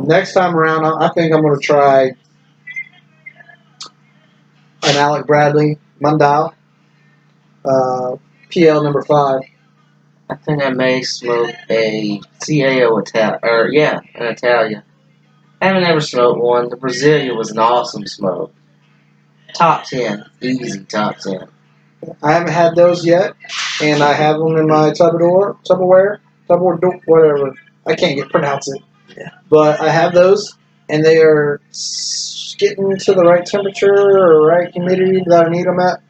Next time around, I think I'm going to try an Alec Bradley Mundau PL number 5. I think I may smoke a CAO an Italia. I haven't ever smoked one. The Brasilia was an awesome smoke. Top 10. Easy top 10. I haven't had those yet, and I have them in my Tupperware, whatever. I can't pronounce it. Yeah. But I have those, and they are getting to the right temperature or right humidity that I need them at,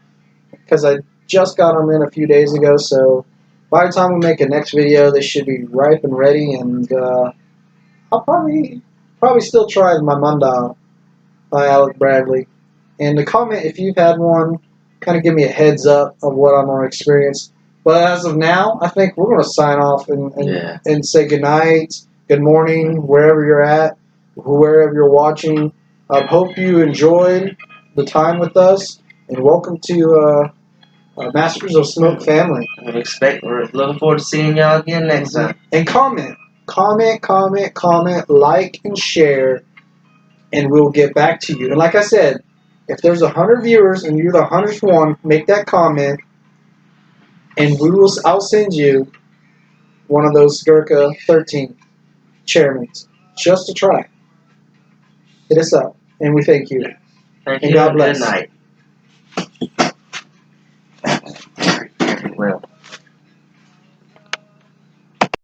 because I just got them in a few days ago. So by the time we make a next video, they should be ripe and ready, and I'll probably still try my Mundau by Alec Bradley. And to comment if you've had one, kind of give me a heads up of what I'm going to experience. But as of now, I think we're going to sign off and say good night, good morning, wherever you're at, wherever you're watching. I hope you enjoyed the time with us, and welcome to Masters of Smoke family. We're looking forward to seeing y'all again next time. And comment, like and share, and we'll get back to you. And like I said, if there's 100 viewers and you're the 100th one, make that comment, and I'll send you one of those Gurkha 13 chairmans just to try. Hit us up, and we thank you. Thank and you. God bless. Good night. Well.